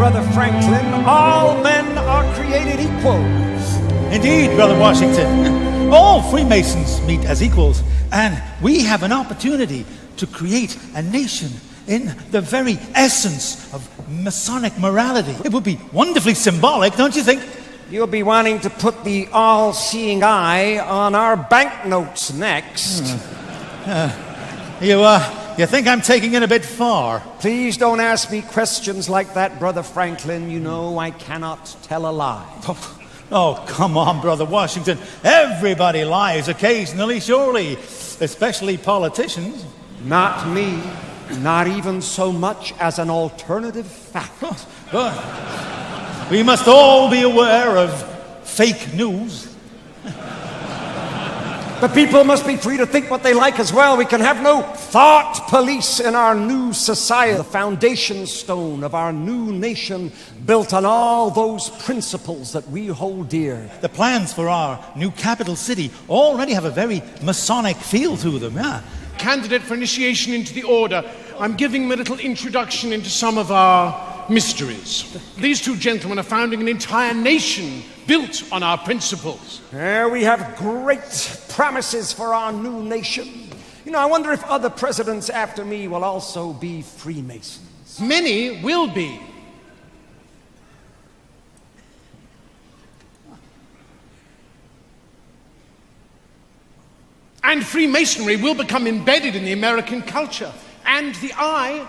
Brother Franklin, all men are created equal. Indeed, Brother Washington. All Freemasons meet as equals, and we have an opportunity to create a nation in the very essence of Masonic morality. It would be wonderfully symbolic, don't you think? You'll be wanting to put the all-seeing eye on our banknotes next. You think I'm taking it a bit far? Please don't ask me questions like that, Brother Franklin. You know I cannot tell a lie. Oh, come on, Brother Washington. Everybody lies occasionally, surely, especially politicians. Not me. Not even so much as an alternative fact. But we must all be aware of fake news. But people must be free to think what they like as well. We can have no thought police in our new society. The foundation stone of our new nation built on all those principles that we hold dear. The plans for our new capital city already have a very Masonic feel to them, yeah. Candidate for initiation into the order, I'm giving him a little introduction into some of our mysteries. These two gentlemen are founding an entire nation built on our principles. We have great promises for our new nation. You know, I wonder if other presidents after me will also be Freemasons. Many will be. And Freemasonry will become embedded in the American culture. And the eye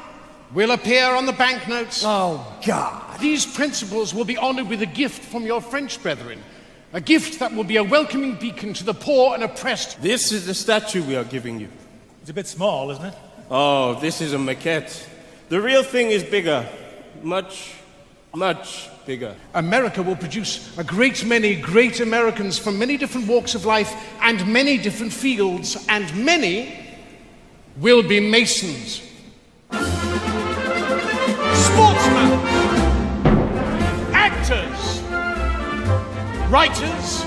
will appear on the banknotes. Oh, God. These principles will be honored with a gift from your French brethren. A gift that will be a welcoming beacon to the poor and oppressed. This is the statue we are giving you. It's a bit small, isn't it? Oh, this is a maquette. The real thing is bigger. Much, much bigger. America will produce a great many great Americans from many different walks of life and many different fields, and many will be Masons. Sportsmen, actors, writers,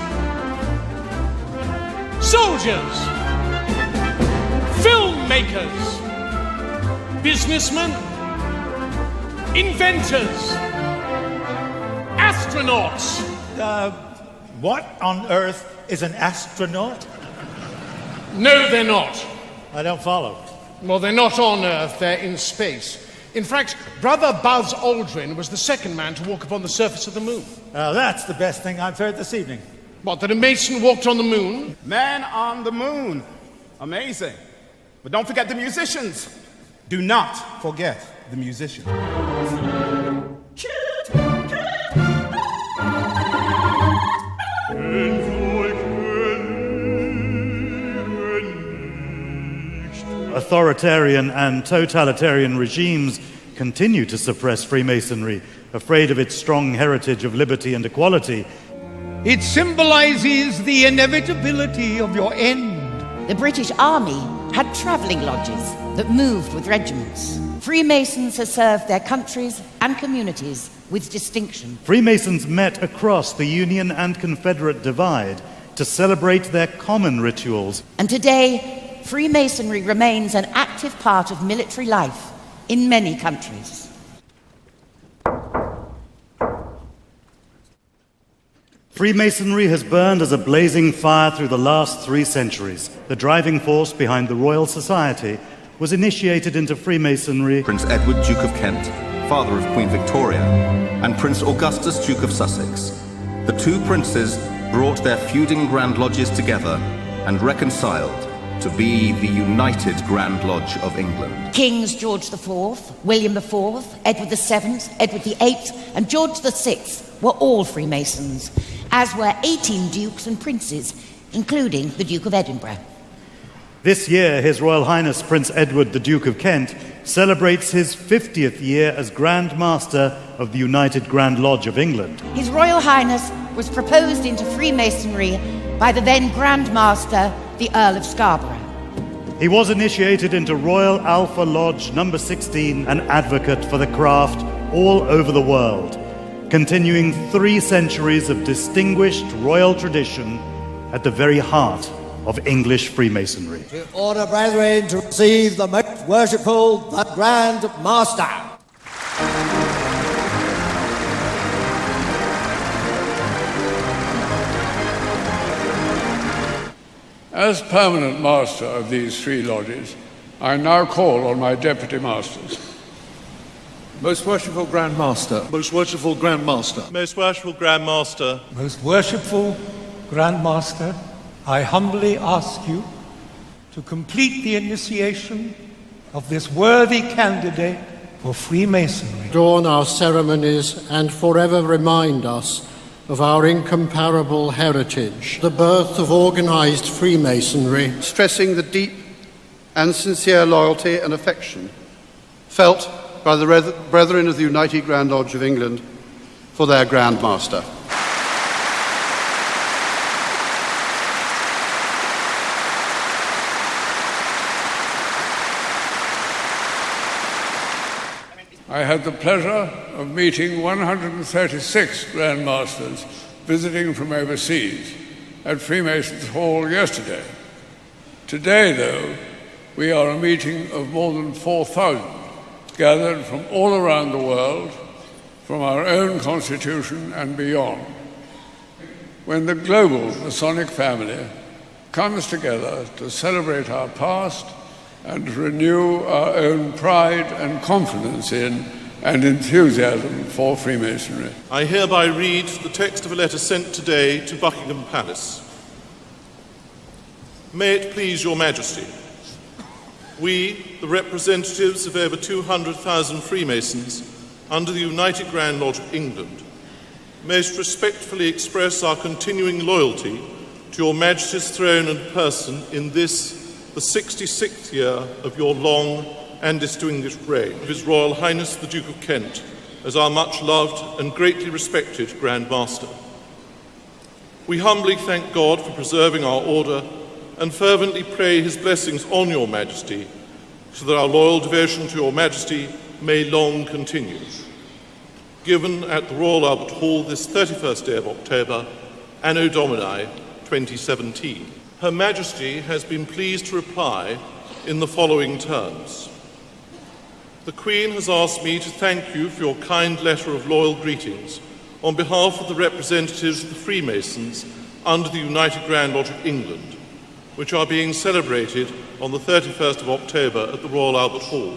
soldiers, filmmakers, businessmen, inventors, astronauts. What on earth is an astronaut? No, they're not. I don't follow. Well, they're not on Earth, they're in space. In fact, Brother Buzz Aldrin was the second man to walk upon the surface of the moon. That's the best thing I've heard this evening. What, that a Mason walked on the moon? Man on the moon. Amazing. But don't forget the musicians. Do not forget the musicians. Authoritarian and totalitarian regimes continue to suppress Freemasonry, afraid of its strong heritage of liberty and equality. It symbolizes the inevitability of your end. The British Army had travelling lodges that moved with regiments. Freemasons have served their countries and communities with distinction. Freemasons met across the Union and Confederate divide to celebrate their common rituals. And today, Freemasonry remains an active part of military life in many countries. Freemasonry has burned as a blazing fire through the last 3 centuries. The driving force behind the Royal Society was initiated into Freemasonry. Prince Edward, Duke of Kent, father of Queen Victoria, and Prince Augustus, Duke of Sussex. The two princes brought their feuding Grand Lodges together and reconciled to be the United Grand Lodge of England. Kings George IV, William IV, Edward VII, Edward VIII, and George VI were all Freemasons, as were 18 dukes and princes, including the Duke of Edinburgh. This year, His Royal Highness Prince Edward, the Duke of Kent, celebrates his 50th year as Grand Master of the United Grand Lodge of England. His Royal Highness was proposed into Freemasonry by the then Grand Master, the Earl of Scarborough. He was initiated into Royal Alpha Lodge number 16, an advocate for the craft all over the world, continuing 3 centuries of distinguished royal tradition at the very heart of English Freemasonry. To order, brethren, to receive the most worshipful, the Grand Master. As permanent master of these three lodges, I now call on my deputy masters. Most worshipful Grand Master. Most worshipful Grand Master. Most worshipful Grand Master. Most worshipful Grand Master, I humbly ask you to complete the initiation of this worthy candidate for Freemasonry. Adorn our ceremonies and forever remind us of our incomparable heritage, the birth of organized Freemasonry. Stressing the deep and sincere loyalty and affection felt by the Brethren of the United Grand Lodge of England for their Grand Master. I had the pleasure of meeting 136 Grand Masters visiting from overseas at Freemasons Hall yesterday. Today, though, we are a meeting of more than 4,000 gathered from all around the world, from our own constitution and beyond. When the global Masonic family comes together to celebrate our past and renew our own pride and confidence in and enthusiasm for Freemasonry. I hereby read the text of a letter sent today to Buckingham Palace. May it please your Majesty, we, the representatives of over 200,000 Freemasons under the United Grand Lodge of England, most respectfully express our continuing loyalty to your Majesty's throne and person in this, the 66th year of your long and distinguished reign, of His Royal Highness the Duke of Kent, as our much-loved and greatly respected Grand Master. We humbly thank God for preserving our order and fervently pray His blessings on your Majesty, so that our loyal devotion to your Majesty may long continue. Given at the Royal Albert Hall this 31st day of October, Anno Domini 2017. Her Majesty has been pleased to reply in the following terms. The Queen has asked me to thank you for your kind letter of loyal greetings on behalf of the representatives of the Freemasons under the United Grand Lodge of England, which are being celebrated on the 31st of October at the Royal Albert Hall.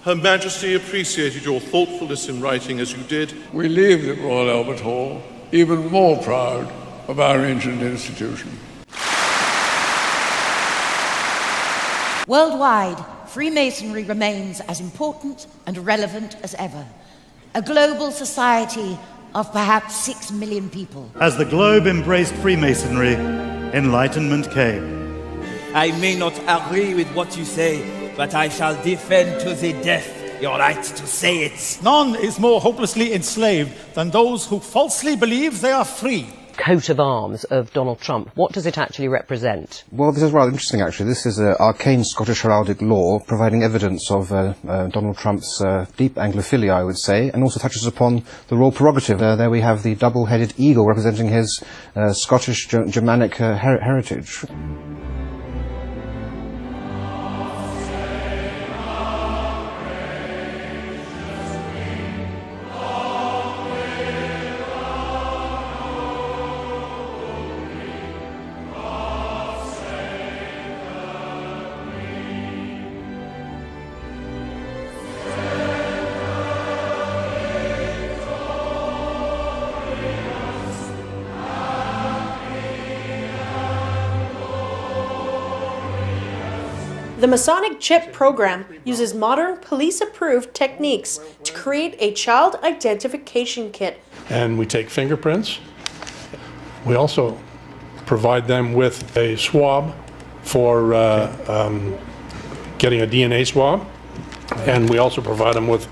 Her Majesty appreciated your thoughtfulness in writing as you did. We leave the Royal Albert Hall even more proud of our ancient institution. Worldwide, Freemasonry remains as important and relevant as ever. A global society of perhaps 6 million people. As the globe embraced Freemasonry, enlightenment came. I may not agree with what you say, but I shall defend to the death your right to say it. None is more hopelessly enslaved than those who falsely believe they are free. Coat of arms of Donald Trump. What does it actually represent? Well, this is rather interesting, actually. This is arcane Scottish heraldic law providing evidence of Donald Trump's deep Anglophilia, I would say, and also touches upon the royal prerogative. There we have the double-headed eagle representing his Scottish Germanic heritage. The Masonic Chip program uses modern police-approved techniques to create a child identification kit. And we take fingerprints. We also provide them with a swab for getting a DNA swab. And we also provide them with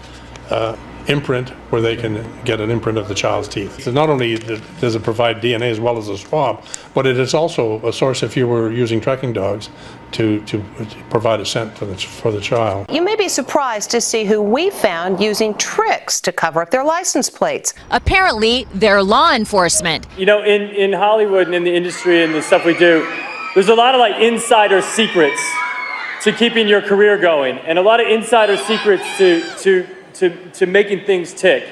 imprint where they can get an imprint of the child's teeth. So not only does it provide DNA as well as a swab, but it is also a source if you were using tracking dogs to provide a scent for the child. You may be surprised to see who we found using tricks to cover up their license plates. Apparently, they're law enforcement. You know, in Hollywood and in the industry and the stuff we do, there's a lot of like insider secrets to keeping your career going, and a lot of insider secrets to making things tick.